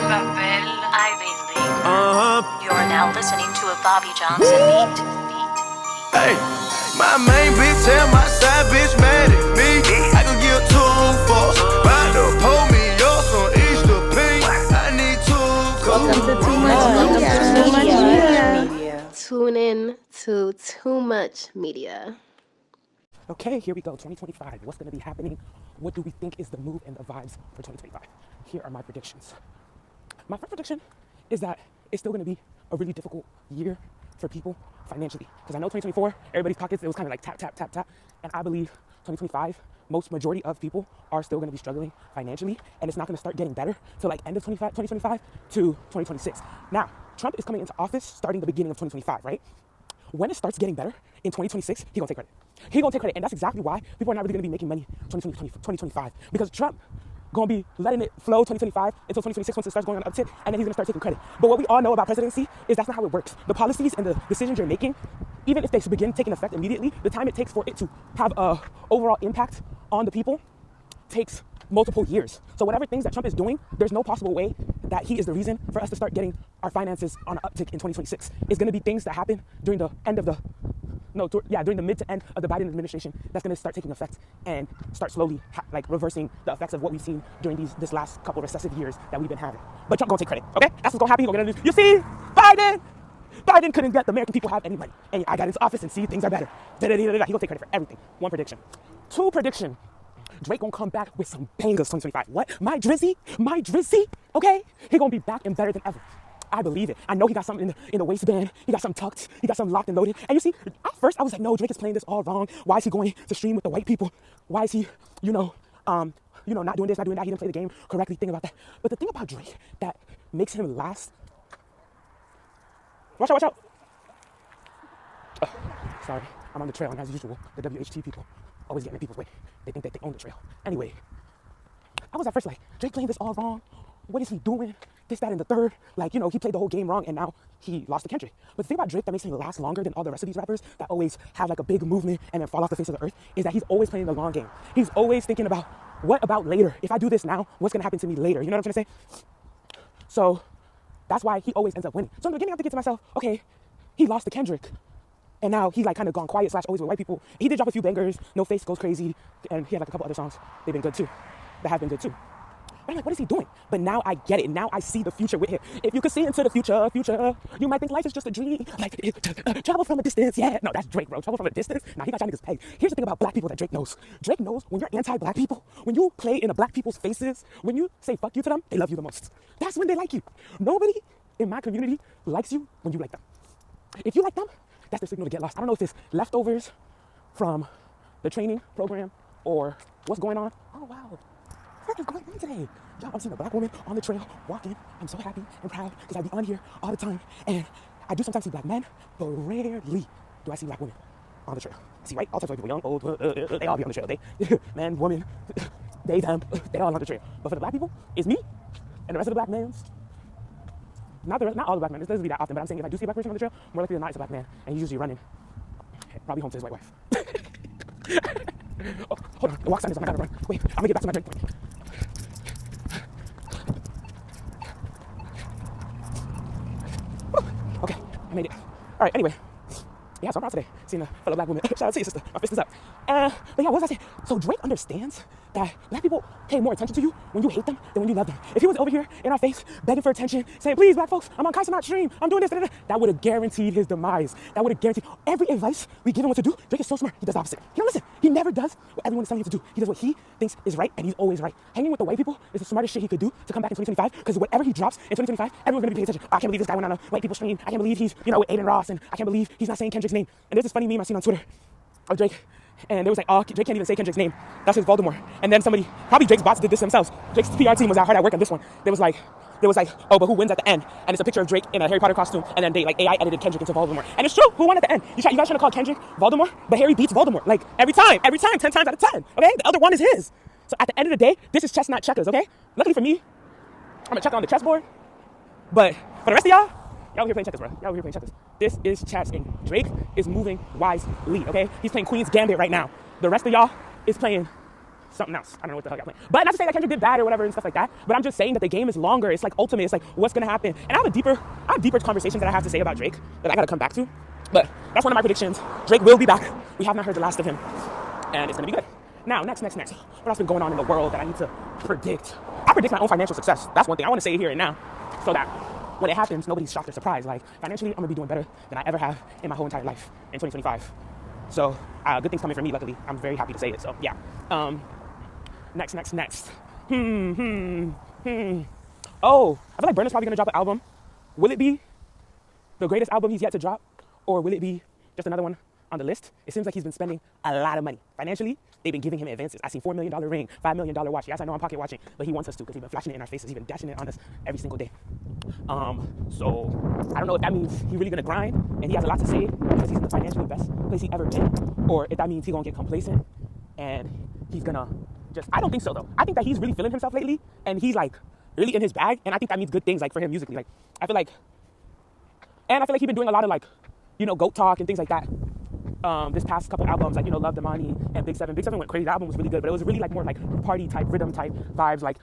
You're now listening to a Bobby Johnson beat. Hey, my main bitch tell my side bitch mad at me. I could give two fucks, about to pull me up some Easter pink. I need two. Welcome to Too Much Media. Tune in to Too Much Media. Okay, here we go, 2025. What's going to be happening? What do we think is the move and the vibes for 2025? Here are my predictions. My first prediction is that it's still going to be a really difficult year for people financially. Because I know 2024, everybody's pockets, it was kind of like tap, tap, tap, tap. And I believe 2025, majority of people are still going to be struggling financially. And it's not going to start getting better till like end of 2025 to 2026. Now, Trump is coming into office starting the beginning of 2025, right? When it starts getting better in 2026, he's going to take credit. He's going to take credit. And that's exactly why people are not really going to be making money 2025. Because Trump going to be letting it flow 2025 until 2026 once it starts going on an uptick, and then he's going to start taking credit. But what we all know about presidency is that's not how it works. The policies and the decisions you're making, even if they begin taking effect immediately, the time it takes for it to have a overall impact on the people takes multiple years. So whatever things that Trump is doing, there's no possible way that he is the reason for us to start getting our finances on an uptick in 2026. It's going to be things that happen during the during the mid to end of the Biden administration that's going to start taking effect and start slowly reversing the effects of what we've seen during this last couple of recessive years that we've been having. But Trump going to take credit, okay? That's what's going to happen. He's going to do. You see, Biden couldn't let the American people have any money. And I got into office and see things are better. He's going to take credit for everything. One prediction. Two prediction. Drake gonna come back with some bangers 2025. What? My Drizzy, okay? He gonna be back and better than ever. I believe it. I know he got something in the waistband. He got something tucked. He got something locked and loaded. And you see, at first I was like, no, Drake is playing this all wrong. Why is he going to stream with the white people? Why is he, not doing this, not doing that? He didn't play the game correctly. Think about that. But the thing about Drake that makes him last. Watch out. Sorry, I'm on the trail, and as usual, the WHT people always getting in people's way. They think that they own the trail. Anyway, I was at first like, Drake playing this all wrong. What is he doing? This, that, and the third. He played the whole game wrong, and now he lost to Kendrick. But the thing about Drake that makes him last longer than all the rest of these rappers that always have like a big movement and then fall off the face of the earth is that he's always playing the long game. He's always thinking about, what about later? If I do this now, what's going to happen to me later? You know what I'm trying to say? So that's why he always ends up winning. So in the beginning, I'm thinking to myself, okay, he lost to Kendrick. And now he's kind of gone quiet / always with white people. He did drop a few bangers. No Face Goes Crazy. And he had a couple other songs. They've been good too. That have been good too. But I'm like, what is he doing? But now I get it. Now I see the future with him. If you could see into the future, you might think life is just a dream. Travel from a distance. Yeah. No, that's Drake, bro. Travel from a distance. Nah, he got y'all niggas pegged. Here's the thing about black people that Drake knows. Drake knows when you're anti-black people, when you play in a black people's faces, when you say fuck you to them, they love you the most. That's when they like you. Nobody in my community likes you when you like them. If you like them, that's the signal to get lost. I don't know if it's leftovers from the training program or what's going on. Oh, wow. What is going on today? Y'all, I'm seeing a black woman on the trail walking. I'm so happy and proud because I be on here all the time. And I do sometimes see black men, but rarely do I see black women on the trail. I see, right? All types of people, young, old, they all be on the trail. They, man, woman, they, them, they all on the trail. But for the black people, it's me and the rest of the black men. Not all the black men. It doesn't be that often, but I'm saying if I do see a black person on the trail, more likely than not, it's a black man, and he's usually running, probably home to his white wife. Oh, hold on, the walk sign is on. I gotta run. Wait, I'm gonna get back to my drink. Okay, I made it. All right. Anyway, yeah, so I'm proud today seeing a fellow black woman. Shout out to you, sister. My fist is up. But yeah, what was I saying? So Drake understands that black people pay more attention to you when you hate them than when you love them. If he was over here in our face, begging for attention, saying, please, black folks, I'm on Kai Cenat stream, I'm doing this, that would have guaranteed his demise. That would have guaranteed every advice we give him what to do. Drake is so smart, he does the opposite. He don't listen. He never does what everyone is telling him to do. He does what he thinks is right, and he's always right. Hanging with the white people is the smartest shit he could do to come back in 2025, because whatever he drops in 2025, everyone's going to be paying attention. I can't believe this guy went on a white people stream. I can't believe he's, with Aiden Ross, and I can't believe he's not saying Kendrick's name. And there's this funny meme I seen on Twitter of Drake, and they was like, oh, Drake can't even say Kendrick's name. That's his Voldemort. And then somebody, probably Drake's bots did this themselves. Drake's PR team was out hard at work on this one. They was like, oh, but who wins at the end? And it's a picture of Drake in a Harry Potter costume, and then they AI edited Kendrick into Voldemort. And it's true, who won at the end? You guys trying to call Kendrick Voldemort, but Harry beats Voldemort. Every time, 10 times out of 10, okay? The other one is his. So at the end of the day, this is chess, not checkers, okay? Luckily for me, I'm a checker on the chessboard, but for the rest of y'all here playing checkers, bro. Y'all here playing checkers. This is chess, and Drake is moving wisely, okay? He's playing Queen's Gambit right now. The rest of y'all is playing something else. I don't know what the hell y'all playing. But not to say that Kendrick did bad or whatever and stuff like that, but I'm just saying that the game is longer. It's like ultimate. It's like what's gonna happen. And I have deeper conversations that I have to say about Drake that I gotta come back to. But that's one of my predictions. Drake will be back. We have not heard the last of him. And it's gonna be good. Now, next. What else been going on in the world that I need to predict? I predict my own financial success. That's one thing. I want to say it here and now so that when it happens, nobody's shocked or surprised. Like, financially, I'm going to be doing better than I ever have in my whole entire life in 2025. So, good things coming for me, luckily. I'm very happy to say it. So, yeah. Next. Oh, I feel like Burna's probably going to drop an album. Will it be the greatest album he's yet to drop? Or will it be just another one on the list? It seems like he's been spending a lot of money. Financially, they've been giving him advances. I see $4 million ring, $5 million watch. Yes, I know I'm pocket watching, but he wants us to because he's been flashing it in our faces. He's been dashing it on us every single day. So I don't know if that means he's really gonna grind and he has a lot to say because he's in the financially best place he ever been, or if that means he's gonna get complacent and he's gonna just, I don't think so though. I think that he's really feeling himself lately and he's like really in his bag, and I think that means good things like for him musically. Like I feel like he's been doing a lot of like, GOAT talk and things like that. This past couple albums, like, Love Damani and Big Seven. Big Seven went crazy. The album was really good, but it was really like more like party type, rhythm type vibes, like,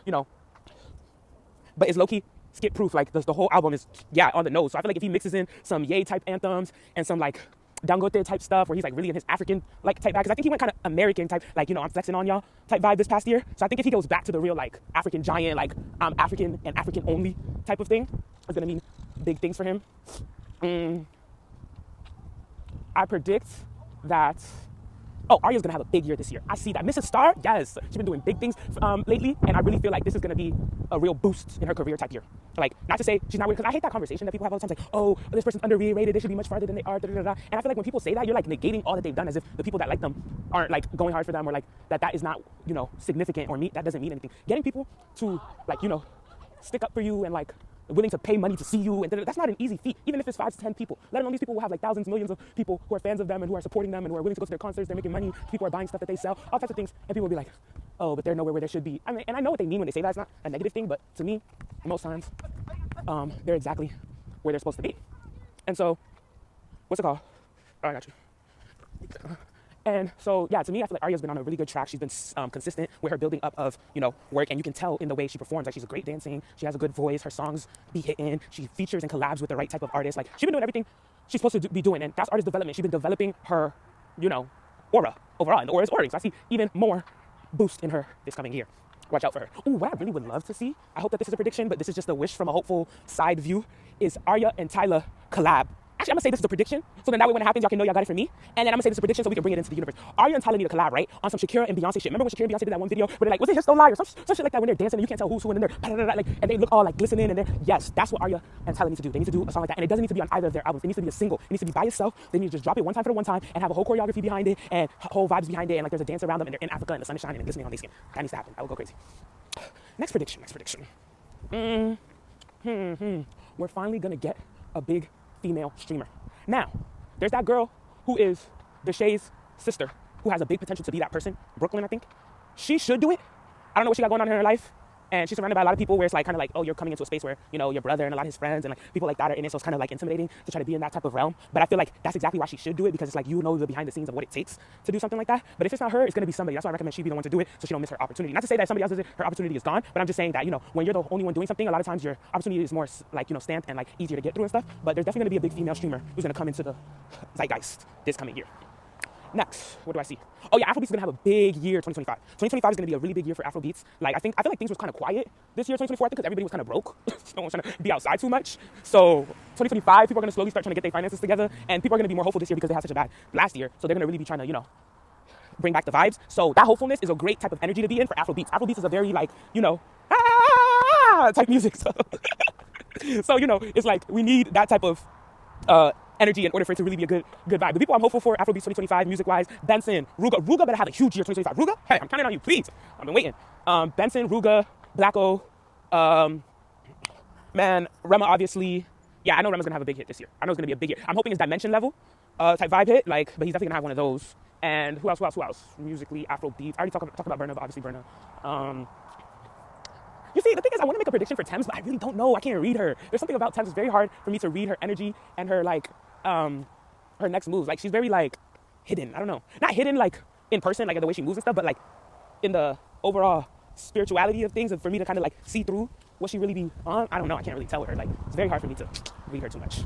but it's low-key skip proof. Like the whole album is, on the nose. So I feel like if he mixes in some Ye type anthems and some like Dangote type stuff where he's like really in his African like type vibe, because I think he went kind of American type, like, I'm flexing on y'all type vibe this past year. So I think if he goes back to the real like African giant, like I'm African and African only type of thing, it's gonna mean big things for him. I predict that, Arya's gonna have a big year this year. I see that. Mrs. Star, yes, she's been doing big things lately, and I really feel like this is gonna be a real boost in her career type year. Like, not to say she's not weird, because I hate that conversation that people have all the time, like, this person's underrated, they should be much farther than they are, da, da, da, da. And I feel like when people say that, you're like negating all that they've done, as if the people that like them aren't like going hard for them, or like that is not, significant, or that doesn't mean anything. Getting people to like, stick up for you and like willing to pay money to see you, and that's not an easy feat, even if it's 5 to 10 people. Let alone these people will have like thousands, millions of people who are fans of them and who are supporting them and who are willing to go to their concerts. They're making money. People are buying stuff that they sell, all types of things, and people will be like, but they're nowhere where they should be. I mean, and I know what they mean when they say that. It's not a negative thing, but to me, most times, they're exactly where they're supposed to be. And so, what's it called? Oh, I got you. And so, to me, I feel like Arya's been on a really good track. She's been consistent with her building up of, work. And you can tell in the way she performs. Like, she's a great dancing. She has a good voice. Her songs be hitting. She features and collabs with the right type of artists. Like, she's been doing everything she's supposed to be doing. And that's artist development. She's been developing her, aura overall. And the aura is aura. So I see even more boost in her this coming year. Watch out for her. Ooh, what I really would love to see, I hope that this is a prediction, but this is just a wish from a hopeful side view, is Arya and Tyla collab. Actually, I'm gonna say this is a prediction, so then that way when it happens, y'all can know y'all got it from me. And then I'm gonna say this is a prediction so we can bring it into the universe. Arya and Tyla need to collab, right? On some Shakira and Beyonce shit. Remember when Shakira and Beyonce did that one video where they're like, was it Histo Lie or some shit like that, when they're dancing and you can't tell who's who, and then they're like, and they look all like glistening, and yes, that's what Arya and Tyla need to do. They need to do a song like that, and it doesn't need to be on either of their albums. It needs to be a single. It needs to be by itself. They need to just drop it one time for the one time and have a whole choreography behind it and whole vibes behind it, and like there's a dance around them, and they're in Africa and the sun is shining and glistening on their skin. That needs to happen. I will go crazy. Next prediction. We're finally gonna get a big female streamer. Now, there's that girl who is Deshay's sister, who has a big potential to be that person. Brooklyn, I think. She should do it. I don't know what she got going on in her life. And she's surrounded by a lot of people where it's like kind of like, you're coming into a space where, your brother and a lot of his friends and like people like that are in it. So it's kind of like intimidating to try to be in that type of realm. But I feel like that's exactly why she should do it, because it's like, the behind the scenes of what it takes to do something like that. But if it's not her, it's going to be somebody. That's why I recommend she be the one to do it, so she don't miss her opportunity. Not to say that if somebody else does it, her opportunity is gone. But I'm just saying that, when you're the only one doing something, a lot of times your opportunity is more like, stamped and like easier to get through and stuff. But there's definitely going to be a big female streamer who's going to come into the zeitgeist this coming year. Next, what do I see? Afrobeats is going to have a big year, 2025. 2025 is going to be a really big year for Afrobeats. Like, I feel like things was kind of quiet this year, 2024, I think, because everybody was kind of broke. No one's trying to be outside too much. So, 2025, people are going to slowly start trying to get their finances together, and people are going to be more hopeful this year because they had such a bad last year. So, they're going to really be trying to, bring back the vibes. So, that hopefulness is a great type of energy to be in for Afrobeats. Afrobeats is a very, like, type music. So, it's like we need that type of energy in order for it to really be a good vibe. The people I'm hopeful for Afrobeats 2025 music-wise: Benson, Ruga. Ruga better have a huge year 2025. Ruga, hey, I'm counting on you, please. I've been waiting. Benson, Ruga, Blacko, Rema, obviously. Yeah, I know Rema's gonna have a big hit this year. I know it's gonna be a big year. I'm hoping it's Dimension level type vibe hit, like, but he's definitely gonna have one of those. And who else? Musically, Afrobeats. I already talked about Burna, but obviously Burna. You see, the thing is, I want to make a prediction for Tems, but I really don't know. I can't read her. There's something about Tems. It's very hard for me to read her energy and her, like, her next moves. Like, she's very, like, hidden. I don't know. Not hidden, like, in person, like, the way she moves and stuff, but, like, in the overall spirituality of things, and for me to kind of like see through what she really be on. I don't know. I can't really tell her. Like, it's very hard for me to read her too much.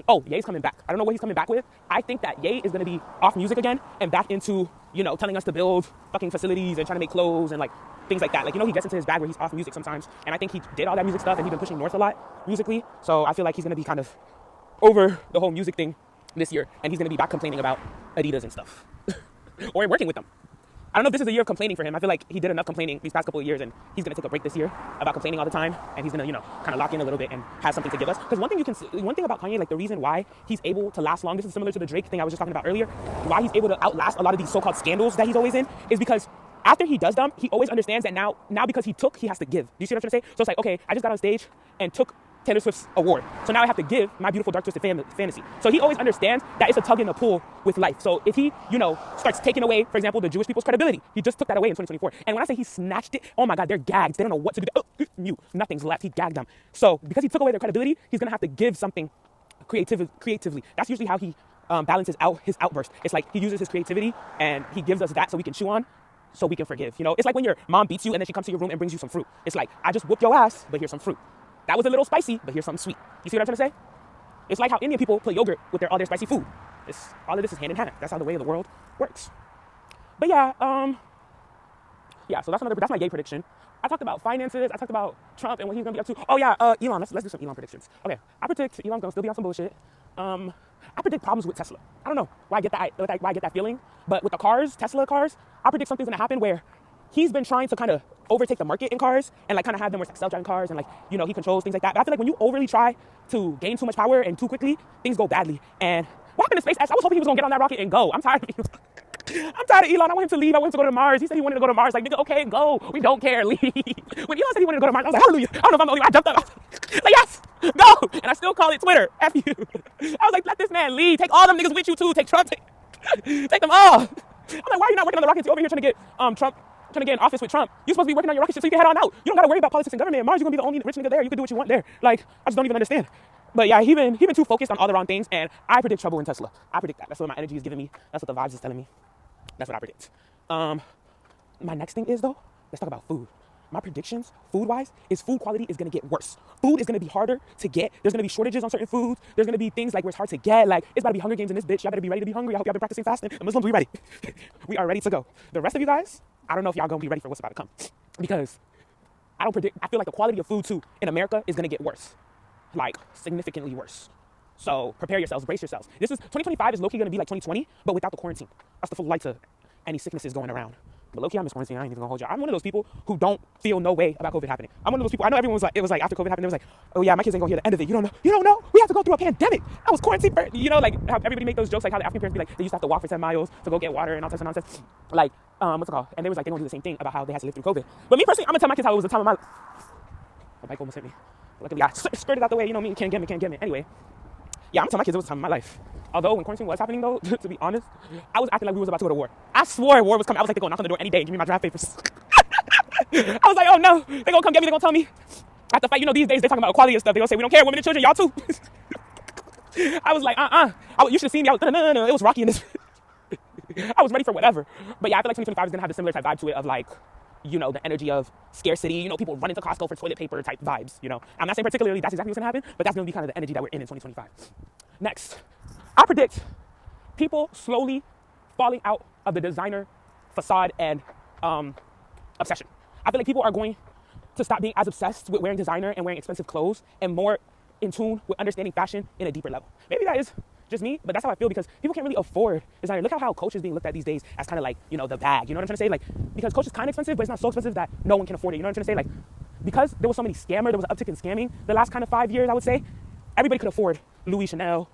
Oh, Ye's coming back. I don't know what he's coming back with. I think that Ye is going to be off music again and back into, you know, telling us to build fucking facilities and trying to make clothes and like things like that. Like, you know, he gets into his bag where he's off music sometimes. And I think he did all that music stuff and he's been pushing North a lot musically. So I feel like he's going to be kind of over the whole music thing this year. And he's going to be back complaining about Adidas and stuff. Or working with them. I don't know if this is a year of complaining for him. I feel like he did enough complaining these past couple of years, and he's going to take a break this year about complaining all the time, and he's going to, you know, kind of lock in a little bit and have something to give us. Because one thing about Kanye, like the reason why he's able to last long, this is similar to the Drake thing I was just talking about earlier, why he's able to outlast a lot of these so-called scandals that he's always in, is because after he does them, he always understands that now because he took, he has to give. Do you see what I'm trying to say? So it's like, okay, I just got on stage and took Taylor Swift's award. So now I have to give My Beautiful Dark Twisted Fantasy. So he always understands that it's a tug in the pull with life. So if he, you know, starts taking away, for example, the Jewish people's credibility, he just took that away in 2024. And when I say he snatched it, oh my God, they're gagged. They don't know what to do. Nothing's left. He gagged them. So because he took away their credibility, he's going to have to give something creatively. That's usually how he balances out his outburst. It's like he uses his creativity and he gives us that so we can chew on, so we can forgive. You know, it's like when your mom beats you and then she comes to your room and brings you some fruit. It's like, I just whooped your ass, but here's some fruit. That was a little spicy, but here's something sweet. You see what I'm trying to say? It's like how Indian people put yogurt with all their spicy food. All of this is hand in hand. That's how the way of the world works. But yeah, so that's my Ye prediction. I talked about finances. I talked about Trump and what he's gonna be up to. Oh yeah, Elon. Let's do some Elon predictions. Okay, I predict Elon's gonna still be on some bullshit. I predict problems with Tesla. I don't know why I get that feeling, but with the cars, Tesla cars, I predict something's gonna happen where he's been trying to kind of overtake the market in cars and like kind of have them where it's like self-driving cars and like, you know, he controls things like that. But I feel like when you overly try to gain too much power and too quickly, things go badly. And what happened to SpaceX? I was hoping he was gonna get on that rocket and go. I'm tired of Elon. I want him to leave. I want him to go to Mars. He said he wanted to go to Mars. Like, nigga, okay, go. We don't care. Leave. When Elon said he wanted to go to Mars, I was like, hallelujah. I don't know if I'm the only one. I jumped up. Like, yes, go. And I still call it Twitter. F you. I was like, let this man leave. Take all them niggas with you too. Take Trump. Take them all. I'm like, why are you not working on the rockets? You're over here trying to get trying to get in office with Trump. You're supposed to be working on your rocket shit so you can head on out. You don't got to worry about politics and government. Mars, you're going to be the only rich nigga there. You can do what you want there. Like, I just don't even understand. But yeah, he been too focused on all the wrong things, and I predict trouble in Tesla. I predict that. That's what my energy is giving me. That's what the vibes is telling me. That's what I predict. My next thing is, though, let's talk about food. My predictions, food-wise, is food quality is going to get worse. Food is going to be harder to get. There's going to be shortages on certain foods. There's going to be things like where it's hard to get. Like, it's about to be Hunger Games in this bitch. Y'all better be ready to be hungry. I hope y'all been practicing fasting. The Muslims, we ready. We are ready to go. The rest of you guys, I don't know if y'all going to be ready for what's about to come. Because I feel like the quality of food, too, in America is going to get worse. Like, significantly worse. So prepare yourselves, brace yourselves. 2025 is low-key going to be like 2020, but without the quarantine. That's the full light to any sicknesses going around. But low-key, I'm just quarantining. I ain't even gonna hold you. I'm one of those people who don't feel no way about COVID happening. I'm one of those people. I know everyone was like, it was like after COVID happened, it was like, oh yeah, my kids ain't gonna hear the end of it. You don't know. We have to go through a pandemic. I was quarantined for, you know, like how everybody make those jokes, like how the African parents be like, they used to have to walk for 10 miles to go get water and all types of nonsense. Like, what's it called? And they was like, they gonna do the same thing about how they had to live through COVID. But me personally, I'm gonna tell my kids how it was the time of my life. My bike almost hit me. Luckily, I skirted out the way. You know me, can't get me. Anyway, yeah, I'm telling my kids it was the time of my life. Although when quarantine was happening though, to be honest, I was acting like we was about to go to war. I swore war was coming. I was like, they're gonna knock on the door any day and give me my draft papers. I was like, oh no, they're gonna come get me, they're gonna tell me. I have to fight. You know, these days they're talking about equality and stuff. They're gonna say, we don't care, women and children, y'all too. I was like, you should have seen me. I was, no. It was rocky in this. I was ready for whatever. But yeah, I feel like 2025 is gonna have a similar type vibe to it of like, you know, the energy of scarcity, you know, people running to Costco for toilet paper type vibes, you know. I'm not saying particularly that's exactly what's gonna happen, but that's gonna be kind of the energy that we're in 2025. Next, I predict people slowly falling out of the designer facade and obsession. I feel like people are going to stop being as obsessed with wearing designer and wearing expensive clothes and more in tune with understanding fashion in a deeper level. Maybe that is just me, but that's how I feel because people can't really afford designer. Look at how Coach is being looked at these days as kind of like, you know, the bag. You know what I'm trying to say? Like, because Coach is kind of expensive, but it's not so expensive that no one can afford it. You know what I'm trying to say? Like, because there was so many scammers, there was an uptick in scamming the last kind of 5 years, I would say. Everybody could afford Louis, Chanel,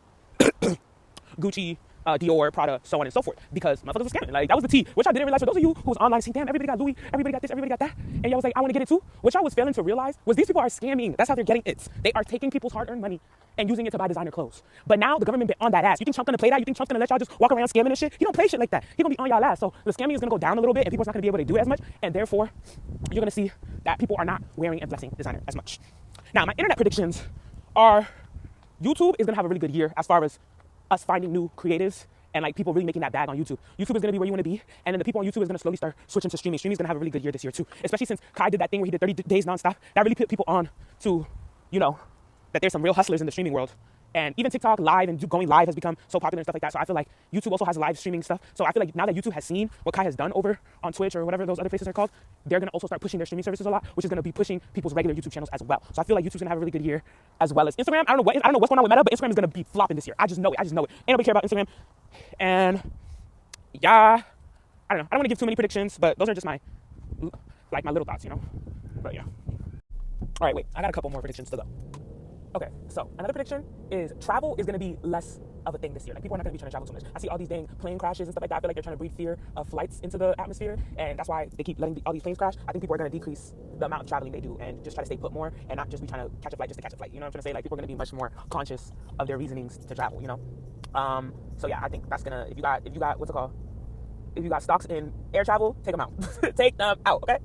Gucci, Dior, Prada, so on and so forth, because motherfuckers were scamming. Like, that was the tea, which I didn't realize. For those of you who was online saying, damn, everybody got Louis, everybody got this, everybody got that, and y'all was like, I want to get it too. What y'all was failing to realize was these people are scamming. That's how they're getting it. They are taking people's hard-earned money and using it to buy designer clothes. But now the government been on that ass. You think Trump's gonna play that? You think Trump's gonna let y'all just walk around scamming and shit? He don't play shit like that. He gonna be on y'all ass. So the scamming is gonna go down a little bit, and people's not gonna be able to do it as much, and therefore you're gonna see that people are not wearing and blessing designer as much. Now, my internet predictions are YouTube is gonna have a really good year as far as us finding new creatives and like people really making that bag on YouTube. YouTube is gonna be where you want to be, and then the people on YouTube is gonna slowly start switching to streaming. Streaming's gonna have a really good year this year too, especially since Kai did that thing where he did 30 days nonstop. That really put people on to, you know, that there's some real hustlers in the streaming world. And even TikTok live and going live has become so popular and stuff like that. So I feel like YouTube also has live streaming stuff. So I feel like now that YouTube has seen what Kai has done over on Twitch or whatever those other places are called, they're going to also start pushing their streaming services a lot, which is going to be pushing people's regular YouTube channels as well. So I feel like YouTube's going to have a really good year as well as Instagram. I don't know what's going on with Meta, but Instagram is going to be flopping this year. I just know it. Ain't nobody care about Instagram. And yeah, I don't know. I don't want to give too many predictions, but those are just my little thoughts, you know? But yeah. All right, wait. I got a couple more predictions to go. Okay, so another prediction is travel is going to be less of a thing this year. Like, people are not going to be trying to travel so much. I see all these dang plane crashes and stuff like that. I feel like they're trying to breed fear of flights into the atmosphere, and that's why they keep letting all these planes crash. I think people are going to decrease the amount of traveling they do and just try to stay put more and not just be trying to catch a flight just to catch a flight. You know what I'm trying to say? Like, people are going to be much more conscious of their reasonings to travel, you know? So yeah, I think that's going to, if you got, what's it called? If you got stocks in air travel, take them out. Take them out, okay?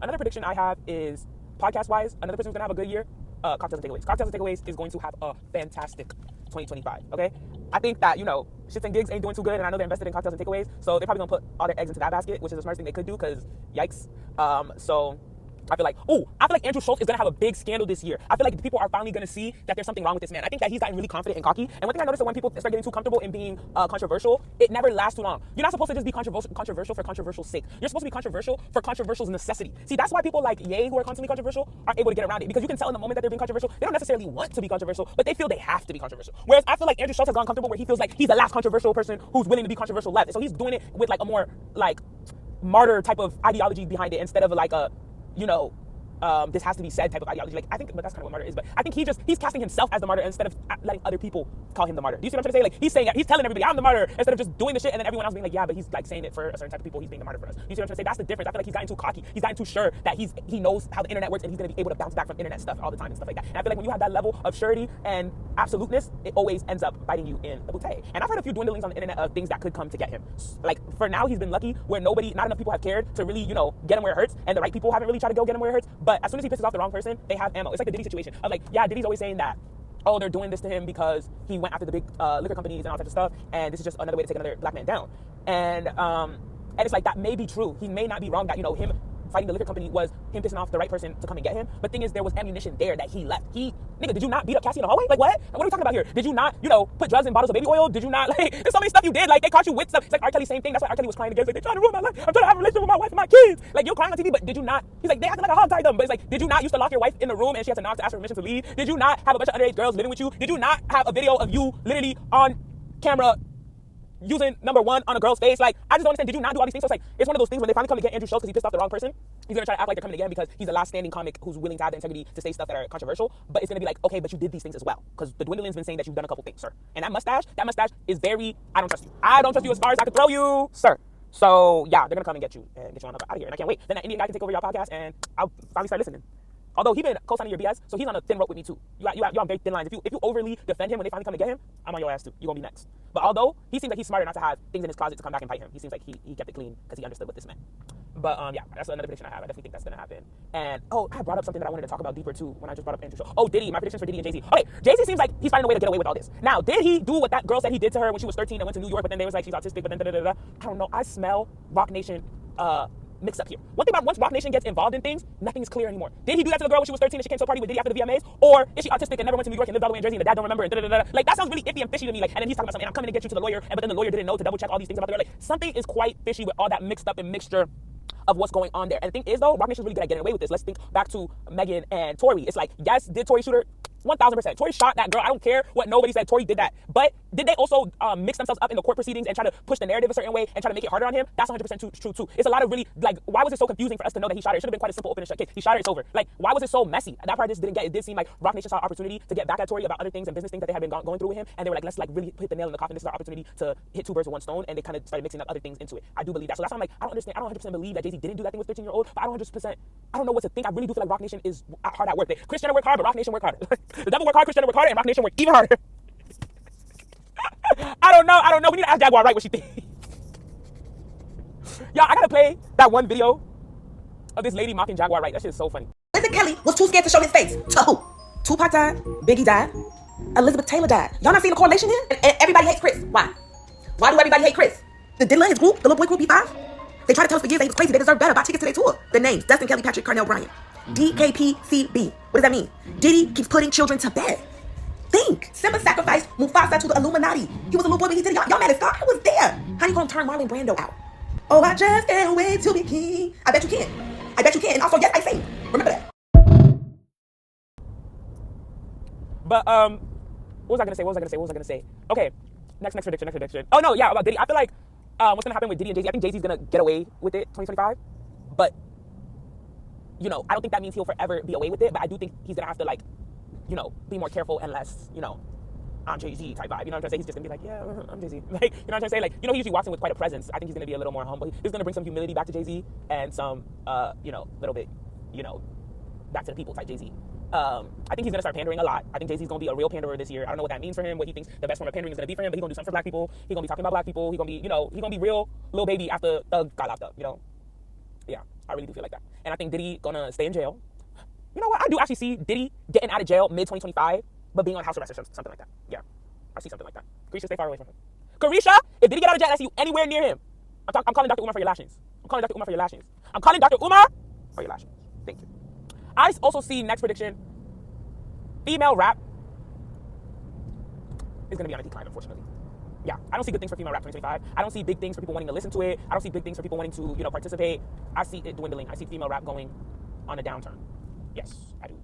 Another prediction I have is, podcast-wise, another person who's going to have a good year, Cocktails and Takeaways. Cocktails and Takeaways is going to have a fantastic 2025, okay? I think that, you know, Shits and Gigs ain't doing too good, and I know they're invested in Cocktails and Takeaways, so they're probably going to put all their eggs into that basket, which is the smartest thing they could do, because yikes. So I feel like Andrew Schulz is going to have a big scandal this year. I feel like people are finally going to see that there's something wrong with this man. I think that he's gotten really confident and cocky. And one thing I noticed is when people start getting too comfortable in being controversial, it never lasts too long. You're not supposed to just be controversial for controversial's sake. You're supposed to be controversial for controversial's necessity. See, that's why people like Ye, who are constantly controversial, are able to get around it. Because you can tell in the moment that they're being controversial, they don't necessarily want to be controversial, but they feel they have to be controversial. Whereas I feel like Andrew Schulz has gone comfortable where he feels like he's the last controversial person who's willing to be controversial left. So he's doing it with like a more like martyr type of ideology behind it instead of like a, you know, this has to be said type of ideology. Like, I think, but that's kind of what martyr is. But I think he's casting himself as the martyr instead of letting other people call him the martyr. Do you see what I'm trying to say? Like, he's telling everybody, I'm the martyr, instead of just doing the shit and then everyone else being like, yeah, but he's like saying it for a certain type of people. He's being the martyr for us. You see what I'm trying to say? That's the difference. I feel like he's gotten too cocky. He's gotten too sure that he knows how the internet works and he's going to be able to bounce back from internet stuff all the time and stuff like that. And I feel like when you have that level of surety and absoluteness, it always ends up biting you in the booty. And I've heard a few dwindlings on the internet of things that could come to get him. Like, for now, he's been lucky where not enough people have cared to really, you know, get him where it hurts, and the right people haven't really tried to go get him where it hurts. But as soon as he pisses off the wrong person, they have ammo. It's like the Diddy situation of like, yeah, Diddy's always saying that, oh, they're doing this to him because he went after the big liquor companies and all types of stuff, and this is just another way to take another black man down. And it's like, that may be true. He may not be wrong that, you know, him fighting the liquor company was him pissing off the right person to come and get him. But thing is, there was ammunition there that he left. Nigga, did you not beat up Cassie in the hallway? Like, what? What are we talking about here? Did you not, you know, put drugs in bottles of baby oil? Did you not, like, there's so many stuff you did. Like, they caught you with stuff. It's like R. Kelly, same thing. That's why R. Kelly was crying again. Like, they're trying to ruin my life. I'm trying to have a relationship with my wife and my kids. Like, you're crying on TV, but did you not? He's like, they acted like a hog tied them. But it's like, did you not used to lock your wife in the room and she had to knock to ask for permission to leave? Did you not have a bunch of underage girls living with you? Did you not have a video of you literally on camera using number one on a girl's face? Like, I just don't understand. Did you not do all these things? So it's like, it's one of those things when they finally come to get Andrew Schulz because he pissed off the wrong person, he's gonna try to act like they're coming again because he's the last standing comic who's willing to have the integrity to say stuff that are controversial. But it's gonna be like, okay, but you did these things as well, because the dwindling's been saying that you've done a couple things, sir. And that mustache is very, I don't trust you. I don't trust you as far as I could throw you, sir. So yeah, they're gonna come and get you on up out of here, and I can't wait. Then that Indian guy can take over your podcast, and I'll finally start listening. Although he been co-signing your BS, so he's on a thin rope with me too. You're on very thin lines. If you overly defend him when they finally come to get him, I'm on your ass too. You're gonna be next. But although he seems like he's smarter not to have things in his closet to come back and bite him, he seems like he kept it clean because he understood what this meant. But yeah, that's another prediction I have. I definitely think that's gonna happen. And I brought up something that I wanted to talk about deeper too when I just brought up Andrew Schulz. Oh, Diddy, my predictions for Diddy and Jay-Z. Okay, Jay-Z seems like he's finding a way to get away with all this. Now, did he do what that girl said he did to her when she was 13 and went to New York, but then they was like she's autistic, but then da-da-da-da? I don't know. I smell Roc Nation mix up here. One thing about once Roc Nation gets involved in things, nothing is clear anymore. Did he do that to the girl when she was 13 and she came to a party with Diddy after the VMAs? Or is she autistic and never went to New York and lived all the way in Jersey and the dad don't remember and da-da-da-da? Like, that sounds really iffy and fishy to me. Like, and then he's talking about something, I'm coming to get you to the lawyer, but then the lawyer didn't know to double check all these things about the girl. Like, something is quite fishy with all that mixed up and mixture of what's going on there. And the thing is though, Roc Nation's really good at getting away with this. Let's think back to Megan and Tory. It's like, yes, did Tory shoot her? 1000%. Tory shot that girl. I don't care what nobody said. Tory did that. But did they also mix themselves up in the court proceedings and try to push the narrative a certain way and try to make it harder on him? That's 100% true too. It's a lot of really, like, why was it so confusing for us to know that he shot her? It should have been quite a simple open and shut case. He shot her, it's over. Like, why was it so messy? That part I just didn't get. It did seem like Roc Nation saw an opportunity to get back at Tory about other things and business things that they had been going through with him. And they were like, let's like really hit the nail in the coffin. This is our opportunity to hit two birds with one stone. And they kind of started mixing up other things into it. I do believe that. So that's why I'm like, I don't understand. I don't 100% believe that Jay-Z didn't do that thing with 13-year-old. But I don't 100%, I don't know what to think. I really do feel like Roc Nation is hard at work. Kris Jenner work hard, but Roc Nation work harder. The devil work hard, Kris Jenner work harder, and Roc Nation work even harder. I don't know. We need to ask Jaguar Wright what she thinks. Y'all, I gotta play that one video of this lady mocking Jaguar Wright. That shit is so funny. Listen, Kelly was too scared to show his face. To who? Tupac died, Biggie died, Elizabeth Taylor died. Y'all not seeing the correlation here? And everybody hates Chris. Why? Why do everybody hate Chris? Did Dilla and his group, the little boy group, B5? They tried to tell us for years they was crazy. They deserve better. Buy tickets to their tour. Their names: Dustin, Kelly, Patrick, Carnell, Bryant. DKPCB. What does that mean? Diddy keeps putting children to bed. Think. Simba sacrificed Mufasa to the Illuminati. He was a little boy when he did it. Y'all mad as God? I was there. How you gonna turn Marlon Brando out? Oh, I just can't wait to be king. I bet you can. I bet you can. And also, yes, I sing. Remember that. But what was I gonna say? Okay, next prediction. Oh no, yeah, about Diddy. I feel like what's gonna happen with Diddy and Jay-Z. I think Jay-Z's gonna get away with it 2025, but I don't think that means he'll forever be away with it. But I do think he's gonna have to be more careful and less I'm Jay-Z type vibe. You know what I'm trying to say? He's just gonna be like, yeah, I'm Jay-Z. Like, you know what I'm trying to say? Like, he usually walks in with quite a presence. I think he's gonna be a little more humble. He's gonna bring some humility back to Jay-Z and some little bit back to the people type Jay-Z. I think he's going to start pandering a lot. I think Jay-Z's going to be a real panderer this year. I don't know what that means for him, what he thinks the best form of pandering is going to be for him, but he's going to do something for black people. He's going to be talking about black people. He's going to be, he's going to be real little baby after Thug got locked up, Yeah, I really do feel like that. And I think Diddy going to stay in jail. You know what? I do actually see Diddy getting out of jail mid-2025, but being on house arrest or something like that. Yeah, I see something like that. Carisha, stay far away from him. Carisha, if Diddy get out of jail and I see you anywhere near him, I'm calling Dr. Umar for your lashings. Thank you. I also see next prediction, female rap is going to be on a decline, unfortunately. Yeah, I don't see good things for female rap 2025. I don't see big things for people wanting to listen to it. I don't see big things for people wanting to, participate. I see it dwindling. I see female rap going on a downturn. Yes, I do.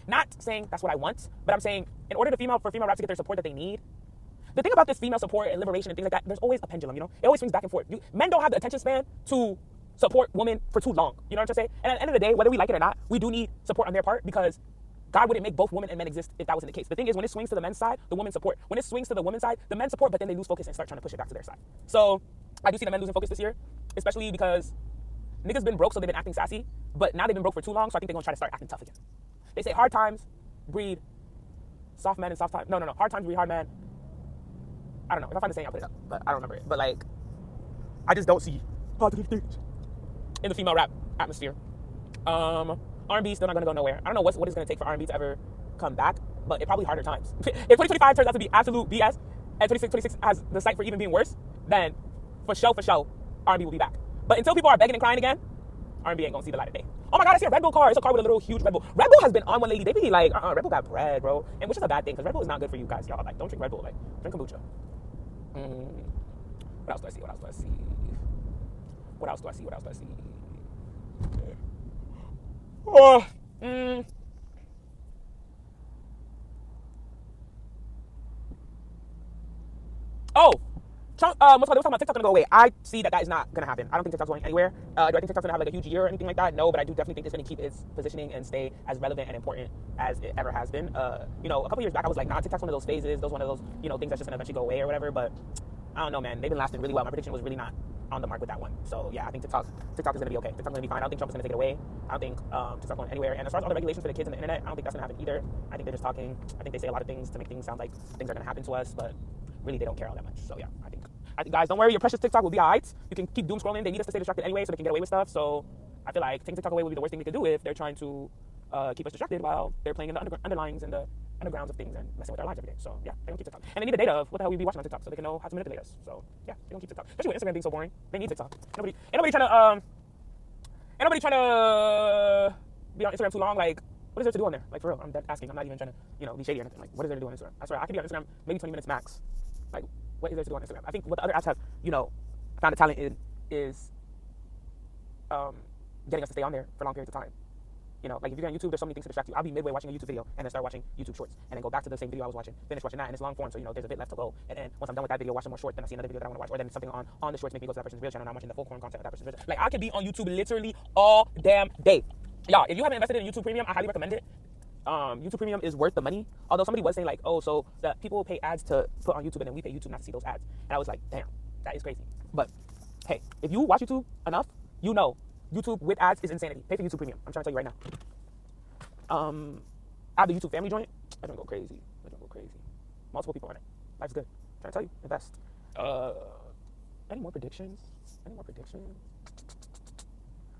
Not saying that's what I want, but I'm saying in order for female rap to get their support that they need, the thing about this female support and liberation and things like that, there's always a pendulum, It always swings back and forth. Men don't have the attention span to support women for too long. You know what I'm saying? And at the end of the day, whether we like it or not, we do need support on their part because God wouldn't make both women and men exist if that wasn't the case. The thing is, when it swings to the men's side, the women support. When it swings to the women's side, the men support, but then they lose focus and start trying to push it back to their side. So I do see the men losing focus this year, especially because niggas been broke, so they've been acting sassy, but now they've been broke for too long, so I think they're going to try to start acting tough again. They say hard times breed soft men and soft times. No. Hard times breed hard men. I don't know. If I find the saying, I'll put it up, but I don't remember it. But I just don't see positive things in the female rap atmosphere. R&B is still not going to go nowhere. I don't know what it's going to take for R&B to ever come back, but it probably harder times. If 2025 turns out to be absolute BS and 26 has the sight for even being worse, then for sure, R&B will be back. But until people are begging and crying again, R&B ain't going to see the light of day. Oh my God, I see a Red Bull car. It's a car with a little huge Red Bull. Red Bull has been on one lately. They be like, Red Bull got bread, bro. And which is a bad thing because Red Bull is not good for you guys, y'all. Like, don't drink Red Bull. Like, drink kombucha. What else do I see? Trump, they were talking about TikTok gonna go away. I see that is not gonna happen. I don't think TikTok's going anywhere. Do I think TikTok's gonna have a huge year or anything like that? No, but I do definitely think it's gonna keep its positioning and stay as relevant and important as it ever has been. A couple years back, I was like, nah, TikTok's one of those phases. Those one of those, things that's just gonna eventually go away or whatever. But I don't know, man. They've been lasting really well. My prediction was really not on the mark with that one. So yeah, I think TikTok is gonna be okay. TikTok's gonna be fine. I don't think Trump is gonna take it away. I don't think TikTok's going anywhere. And as far as all the regulations for the kids and the internet, I don't think that's gonna happen either. I think they're just talking. I think they say a lot of things to make things sound like things are gonna happen to us, but really they don't care all that much. So yeah, I think guys, don't worry, your precious TikTok will be alright. You can keep doom scrolling. They need us to stay distracted anyway, so they can get away with stuff. So I feel like taking TikTok away would be the worst thing they could do if they're trying to keep us distracted while they're playing in the underlyings and the undergrounds of things and messing with our lives every day. So yeah, they don't keep TikTok. And they need the data of what the hell we be watching on TikTok so they can know how to manipulate us. So yeah, they don't keep TikTok. Especially with Instagram being so boring. They need TikTok. Ain't nobody trying to be on Instagram too long. Like, what is there to do on there? Like, for real, I'm asking. I'm not even trying to, be shady or anything. Like, what is there to do on Instagram? I swear, I could be on Instagram maybe 20 minutes max. Like, what is there to do on Instagram? I think what the other apps have, found a talent in is getting us to stay on there for long periods of time. Like if you're on YouTube, there's so many things to distract you. I'll be midway watching a YouTube video and then start watching YouTube shorts and then go back to the same video I was watching, finish watching that, and it's long form, so there's a bit left to go. And then once I'm done with that video, watch some more shorts, then I see another video that I want to watch, or then something on the shorts make me go to that person's real channel and I'm watching the full form content of that person's real channel. Like I could be on YouTube literally all damn day. Y'all, if you haven't invested in YouTube Premium, I highly recommend it. YouTube Premium is worth the money. Although somebody was saying like, oh, so that people pay ads to put on YouTube and then we pay YouTube not to see those ads. And I was like, damn, that is crazy. But hey, if you watch YouTube enough, YouTube with ads is insanity. Pay for YouTube Premium. I'm trying to tell you right now. I have the YouTube family joint. I don't go crazy. Multiple people on it. Life's good. I'm trying to tell you, invest. Any more predictions?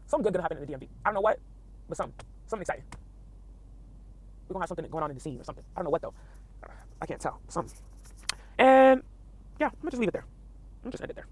Something good gonna happen in the DMV. I don't know what, but something exciting. We're gonna have something going on in the scene or something. I don't know what though. I can't tell. Something. And yeah, I'm gonna just leave it there. I'm just end it there.